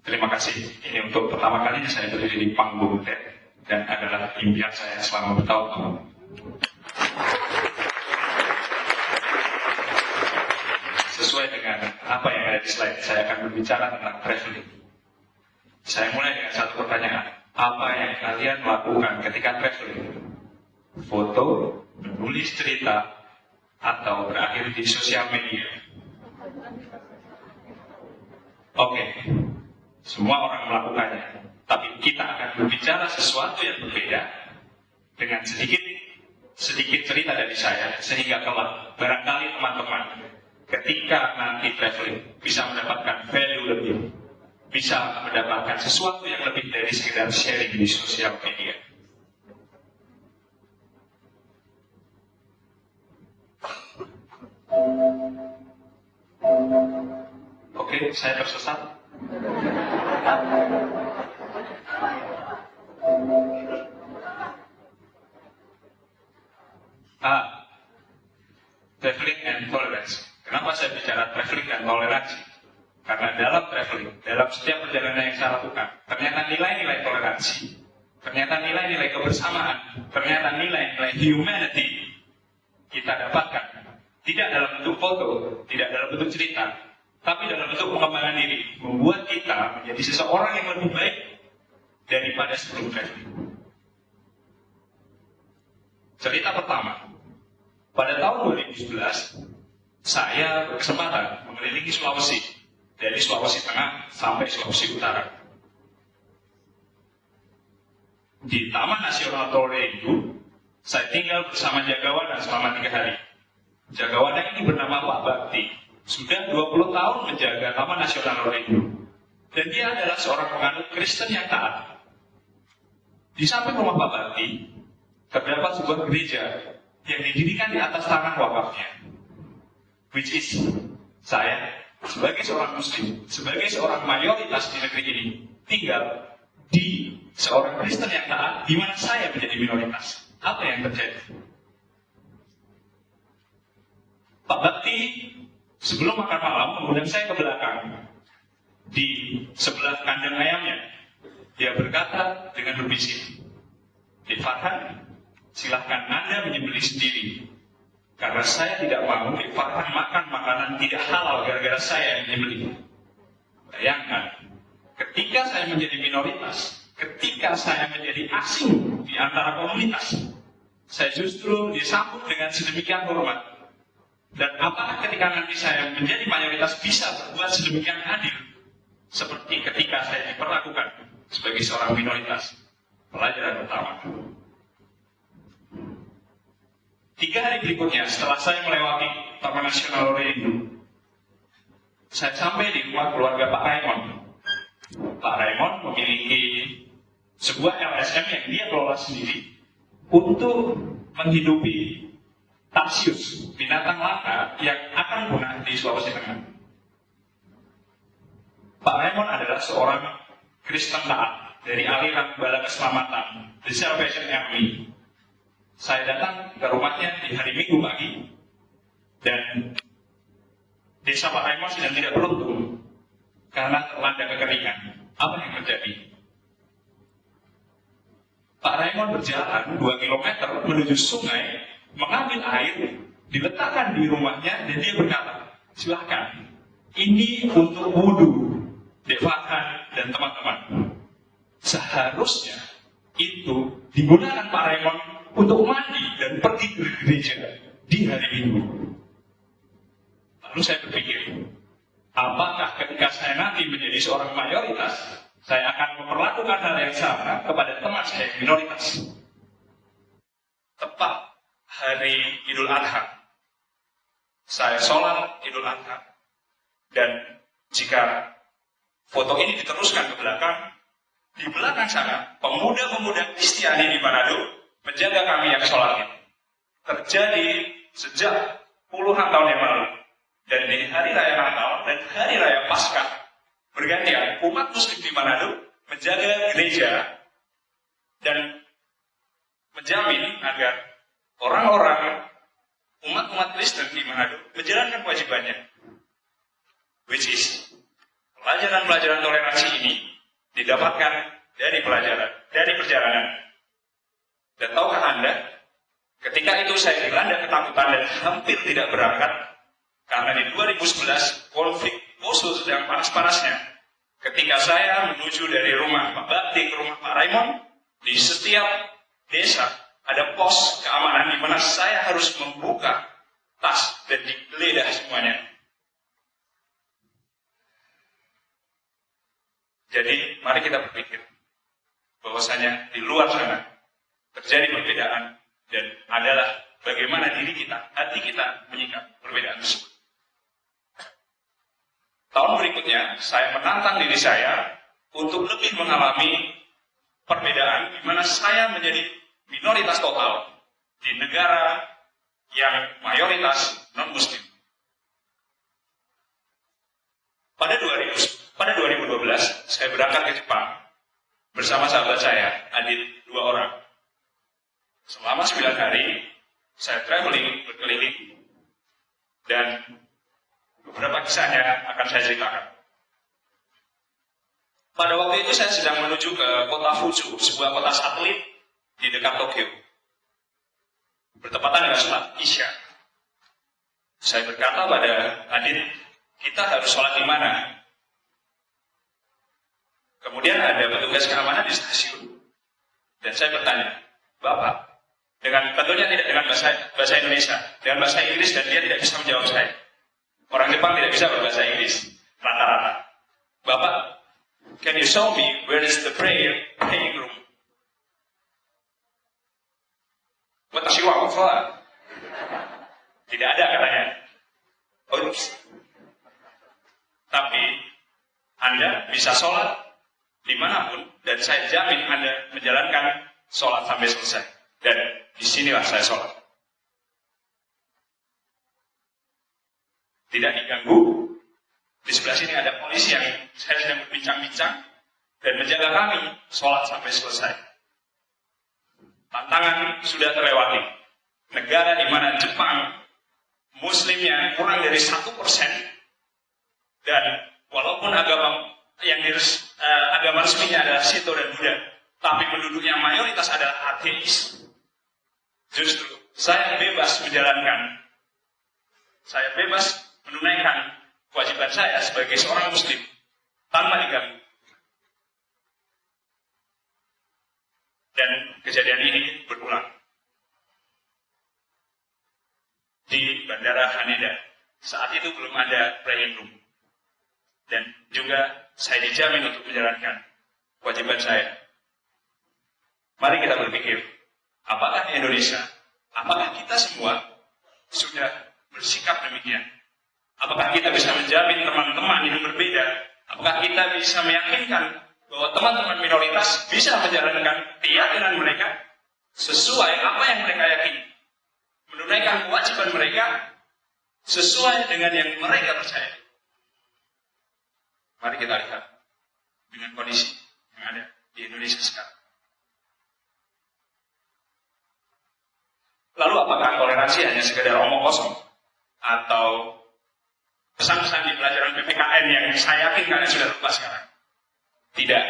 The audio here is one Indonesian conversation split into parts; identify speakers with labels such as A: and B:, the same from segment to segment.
A: Terima kasih. Ini untuk pertama kalinya saya berdiri di panggung TED dan adalah impian saya selama bertahun-tahun. Sesuai dengan apa yang ada di slide, saya akan berbicara tentang traveling. Saya mulai dengan satu pertanyaan. Apa yang kalian lakukan ketika traveling? Foto, menulis cerita, atau berakhir di sosial media? Oke, semua orang melakukannya. Tapi kita akan berbicara sesuatu yang berbeda dengan sedikit cerita dari saya, sehingga kelak barangkali teman-teman ketika nanti traveling bisa mendapatkan value lebih, bisa mendapatkan sesuatu yang lebih dari sekedar sharing di sosial media. Oke, saya tersesat. Traveling and tolerance. Kenapa saya bicara traveling dan toleransi? Karena dalam traveling, dalam setiap perjalanan yang saya lakukan, ternyata nilai-nilai toleransi, ternyata nilai-nilai kebersamaan, ternyata nilai-nilai humanity kita dapatkan. Tidak dalam bentuk foto, tidak dalam bentuk cerita, tapi dalam bentuk pengembangan diri, membuat kita menjadi seseorang yang lebih baik daripada sebelum traveling. Cerita pertama, pada tahun 2011, saya berkesempatan mengelilingi Sulawesi, dari Sulawesi Tengah sampai Sulawesi Utara. Di Taman Nasional Lorengdu, saya tinggal bersama Jagawana selama 3 hari. Jagawana ini bernama Pak Bakti, sudah 20 tahun menjaga Taman Nasional Lorengdu. Dan dia adalah seorang penganut Kristen yang taat. Di samping rumah Pak Bakti, terdapat sebuah gereja yang didirikan di atas tanah wakafnya. Which is, saya sebagai seorang muslim, sebagai seorang mayoritas di negeri ini, tinggal di seorang Kristen yang taat, di mana saya menjadi minoritas. Apa yang terjadi? Pak Bakti sebelum makan malam mengundang saya ke belakang, di sebelah kandang ayamnya. Dia berkata dengan berbisik, "Dek Farhan, silahkan Anda menyembelih sendiri. Karena saya tidak mau Dek Farhan makan makanan tidak halal gara-gara saya yang menyembelih." Bayangkan, ketika saya menjadi minoritas, ketika saya menjadi asing di antara komunitas, saya justru disambut dengan sedemikian hormat. Dan apakah ketika nanti saya menjadi mayoritas bisa berbuat sedemikian adil seperti ketika saya diperlakukan sebagai seorang minoritas? Pelajaran pertama. 3 hari berikutnya, setelah saya melewati Taman Nasional Lorengdu, saya sampai di rumah keluarga Pak Raymond. Pak Raymond memiliki sebuah LSM yang dia kelola sendiri untuk menghidupi tarsius, binatang langka yang akan punah di Sulawesi Tengah. Pak Raymond adalah seorang Kristen taat dari aliran Bala Keselamatan, The Salvation Army. Saya datang ke rumahnya di hari Minggu pagi, dan desa Pak Raymond sedang tidak beruntung karena terlanda kekeringan. Apa yang terjadi? Pak Raymond berjalan 2 km menuju sungai, mengambil air, diletakkan di rumahnya, dan dia berkata, "Silahkan, ini untuk wudhu, Dek Farhan dan teman-teman." Seharusnya itu digunakan Pak Raymond untuk mandi dan pergi ke gereja di hari Minggu. Lalu saya berpikir, apakah ketika saya nanti menjadi seorang mayoritas, saya akan memperlakukan hal yang sama kepada teman saya yang minoritas? Tepat hari Idul Adha, saya sholat Idul Adha, dan jika foto ini diteruskan ke belakang, di belakang sana, pemuda-pemuda Kristiani di Manado menjaga kami yang sholat ini. Terjadi sejak puluhan tahun yang lalu. Dan di hari raya Natal dan hari raya Paskah, bergantian umat muslim di Manado menjaga gereja dan menjamin agar orang-orang umat-umat Kristen di Manado menjalankan kewajibannya. Which is, pelajaran pelajaran-pelajaran toleransi ini didapatkan dari perjalanan. Dan tahukah Anda, ketika itu saya dilanda ketakutan dan hampir tidak berangkat, karena di 2011 konflik Poso sedang panas-panasnya. Ketika saya menuju dari rumah Pak Bakti ke rumah Pak Raymond, di setiap desa ada pos keamanan di mana saya harus membuka tas dan digeledah semuanya. Jadi mari kita berpikir bahwasanya di luar sana terjadi perbedaan dan adalah bagaimana diri kita, hati kita menyikapi perbedaan tersebut. Tahun berikutnya, saya menantang diri saya untuk lebih mengalami perbedaan di mana saya menjadi minoritas total di negara yang mayoritas non-muslim. Pada 2012, saya berangkat ke Jepang bersama sahabat saya, Adit, 2 orang. Selama 9 hari, saya traveling, berkeliling, dan beberapa kisahnya akan saya ceritakan. Pada waktu itu saya sedang menuju ke kota Fuju, sebuah kota satelit di dekat Tokyo. Bertepatan dengan sholat Isya. Saya berkata pada Adit, kita harus sholat di mana? Kemudian ada petugas keamanan di stasiun, dan saya bertanya, Bapak, tentunya tidak dengan bahasa Indonesia, dengan bahasa Inggris, dan dia tidak bisa menjawab saya. Orang Jepang tidak bisa berbahasa Inggris, rata-rata. Bapak, can you show me where is the praying room? Watashi wa ufa. Tidak ada katanya. Oops. Tapi Anda bisa sholat dimanapun, dan saya jamin Anda menjalankan sholat sampai selesai. Dan disinilah saya sholat. Tidak diganggu. Di sebelah sini ada polisi yang saya sedang berbincang-bincang dan menjaga kami sholat sampai selesai. Tantangan sudah terlewati. Negara di mana Jepang Muslimnya kurang dari 1%, dan walaupun agama resminya adalah Shinto dan Buddha, tapi penduduknya mayoritas adalah ateis. Justru saya bebas menunaikan kewajiban saya sebagai seorang Muslim tanpa diganggu. Dan kejadian ini berulang di Bandara Haneda. Saat itu belum ada praying room, dan juga saya dijamin untuk menjalankan kewajiban saya. Mari kita berpikir, apakah di Indonesia, apakah kita semua sudah bersikap demikian? Apakah kita bisa menjamin teman-teman yang berbeda? Apakah kita bisa meyakinkan bahwa teman-teman minoritas bisa menjalankan keyakinan mereka sesuai apa yang mereka yakini, menunaikan kewajiban mereka sesuai dengan yang mereka percaya? Mari kita lihat dengan kondisi yang ada di Indonesia sekarang. Lalu apakah toleransi hanya sekedar omong kosong, atau pesan-pesan di pelajaran PPKN yang saya yakin kalian sudah lupa sekarang? Tidak.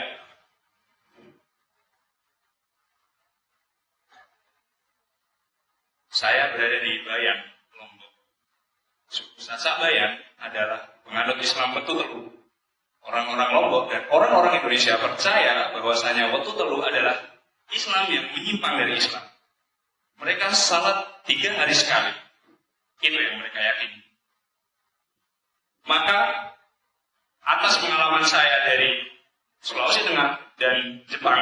A: Saya berada di Bayan, Lombok. Suku Sasak Bayan adalah penganut Islam Wetutelu. Orang-orang Lombok dan orang-orang Indonesia percaya bahwasanya Wetutelu adalah Islam yang menyimpang dari Islam. Mereka salat 3 hari sekali. Itu yang mereka yakini. Maka atas pengalaman saya dari Sulawesi Tengah dan Jepang,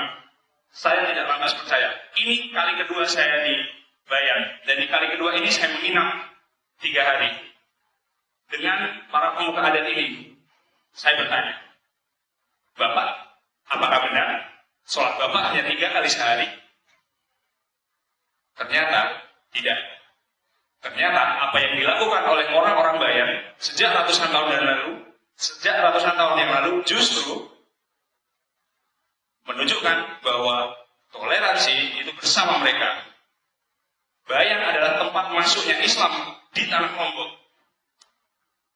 A: saya tidak lantas percaya. Ini kali kedua saya di Bayan, dan di kali kedua ini saya menginap 3 hari dengan para pemuka adat ini. Saya bertanya, Bapak, apakah benar sholat Bapak hanya 3 kali sehari? Ternyata tidak. Ternyata apa yang dilakukan oleh orang-orang Bayan sejak ratusan tahun yang lalu justru menunjukkan bahwa toleransi itu bersama mereka. Bayan adalah tempat masuknya Islam di tanah Lombok.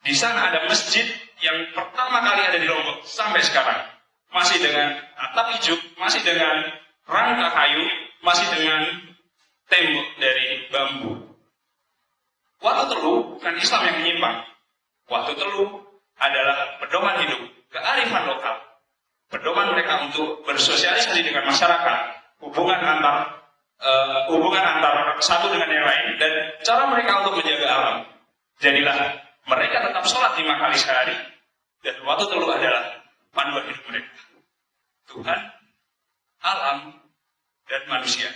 A: Di sana ada masjid yang pertama kali ada di Lombok sampai sekarang. Masih dengan atap ijuk, masih dengan rangka kayu, masih dengan tembok dari bambu. Watu Telu bukan Islam yang menyimpang. Watu Telu adalah pedoman hidup, kearifan lokal. Pedoman mereka untuk bersosialisasi dengan masyarakat, hubungan antar satu dengan yang lain, dan cara mereka untuk menjaga alam. Jadilah mereka tetap sholat 5 kali sehari, dan Watu Telu adalah panduan hidup mereka. Tuhan, alam, dan manusia.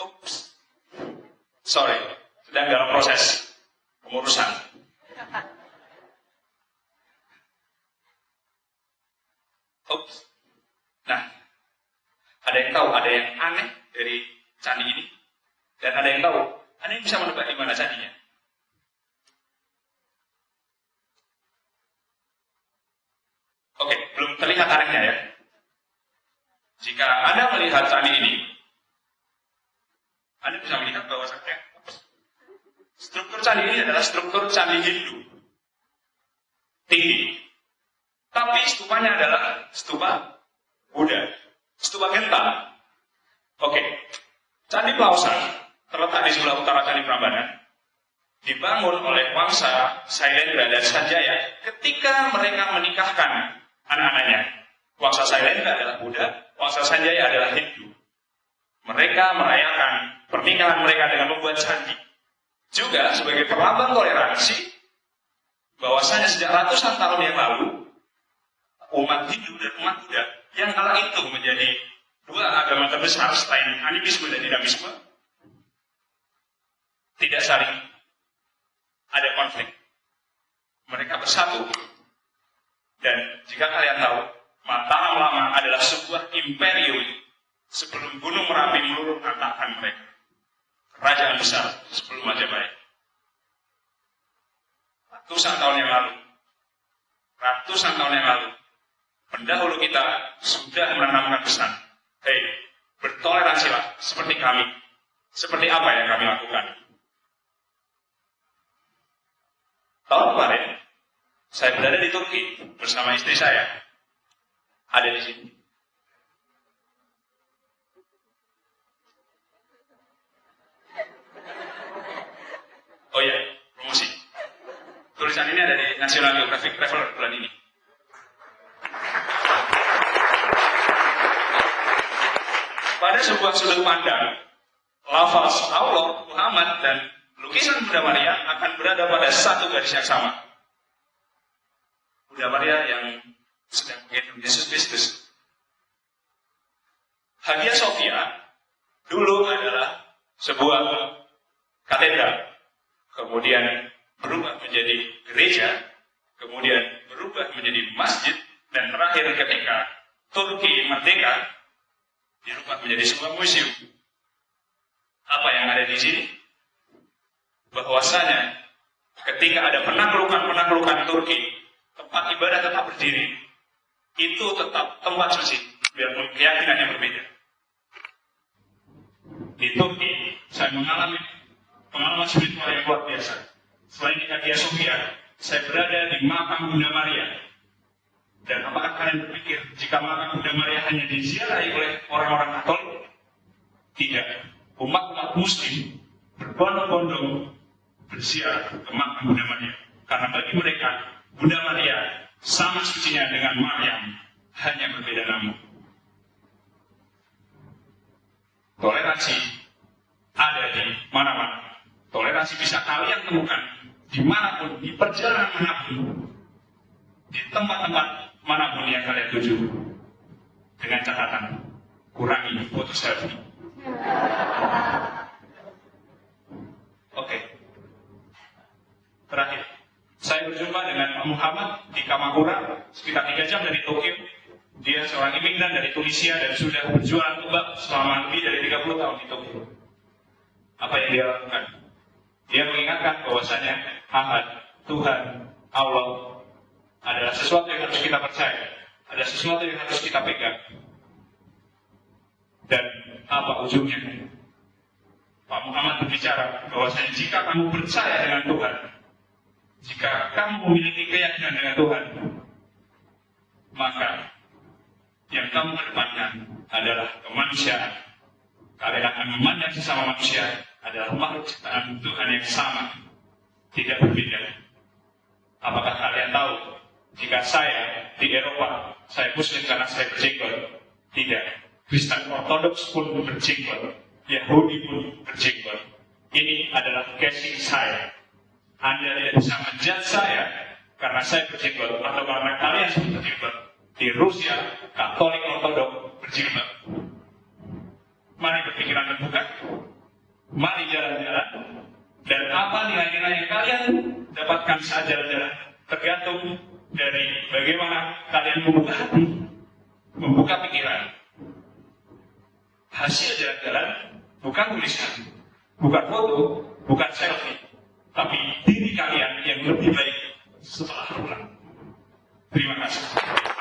A: Oops. Sorry, sedang dalam proses pengurusan. Oops. Nah, ada yang tahu, ada yang aneh dari candi ini, dan ada yang tahu, ada yang bisa menebak di mana candinya. Oke, belum terlihat anehnya ya. Jika Anda melihat candi ini, Anda bisa melihat bahwa struktur candi ini adalah struktur candi Hindu. Tinggi. Tapi stupanya adalah stupa Buddha. Stupa Genta. Oke. Candi Plausan terletak di sebelah utara Candi Prambanan. Dibangun oleh bangsa Sailendra dan Sanjaya ketika mereka menikahkan anak-anaknya. Wangsa Sailendra adalah Buddha, Wangsa Sanjaya adalah Hindu. Mereka merayakan pernikahan mereka dengan membuat candi. Juga sebagai perlambang toleransi, bahwasanya sejak ratusan tahun yang lalu, umat Hindu dan umat Buddha yang kala itu menjadi dua agama terbesar selain animisme dan dinamisme, tidak saling ada konflik. Mereka bersatu. Dan jika kalian tahu, Mataram Lama adalah sebuah imperium sebelum Gunung Merapi meluluhkan tangan mereka. Kerajaan besar sebelum Majapahit. Ratusan tahun yang lalu, pendahulu kita sudah menanamkan pesan. Hei, bertoleransilah seperti kami. Seperti apa yang kami lakukan? Tahun kemarin, saya berada di Turki bersama istri saya. Ada di sini. Oh iya, promosi. Tulisan ini ada di National Geographic Traveler bulan ini. Pada sebuah sudut pandang, lafaz Allah, Muhammad, dan lukisan Bunda Maria akan berada pada satu garis yang sama. Bunda Maria yang sedang menggendong Yesus Kristus. Hagia Sophia dulu adalah sebuah katedral, kemudian berubah menjadi gereja, kemudian berubah menjadi masjid, dan terakhir ketika Turki merdeka, dirubah menjadi sebuah museum. Apa yang ada di sini? Bahwasanya ketika ada penaklukan Turki, tempat ibadah tetap berdiri, itu tetap tempat suci, biarpun keyakinannya berbeda. Di Turki, saya mengalami pengalaman spiritual yang luar biasa. Selain di Hagia Sophia, saya berada di makam Bunda Maria. Dan apakah kalian berpikir jika makam Bunda Maria hanya diziarahi oleh orang-orang Katolik? Tidak. Umat-umat Muslim berbondong-bondong berziarah ke makam Bunda Maria. Karena bagi mereka, Bunda Maria sama sucinya dengan Maryam, hanya berbeda nama. Toleransi ada di mana-mana. Toleransi bisa kalian temukan dimanapun, di perjalanan manapun, di tempat-tempat manapun yang kalian tuju. Dengan catatan, kurangi foto selfie. Oke. Terakhir, saya berjumpa dengan Pak Muhammad di Kamakura, sekitar 3 jam dari Tokyo. Dia seorang imigran dari Tunisia dan sudah berjualan tumbak selama lebih dari 30 tahun di Tokyo. Apa yang dia lakukan? Dia mengingatkan bahwasanya Ahad, Tuhan, Allah adalah sesuatu yang harus kita percaya, ada sesuatu yang harus kita pegang. Dan apa ujungnya? Pak Muhammad berbicara bahwasanya jika kamu percaya dengan Tuhan, Jika kamu memiliki keyakinan dengan Tuhan, maka yang kamu kedepankan adalah kemanusiaan. Kalian akan memandang sesama manusia adalah makhluk ciptaan Tuhan yang sama, tidak berbeda. Apakah kalian tahu, jika saya di Eropa, saya Muslim karena saya berjenggot? Tidak. Kristen Ortodoks pun berjenggot, Yahudi pun berjenggot. Ini adalah casing saya. Anda tidak bisa menjudge saya karena saya berjenggot atau karena kalian semua berjenggot. Di Rusia, Katolik Ortodoks berjenggot. Mari berpikiran terbuka, mari jalan-jalan, dan apa nilai-nilai yang kalian dapatkan saat jalan-jalan tergantung dari bagaimana kalian membuka hati, membuka pikiran. Hasil jalan-jalan bukan tulisan, bukan foto, bukan selfie, tapi diri kalian yang lebih baik setelah pulang. Terima kasih.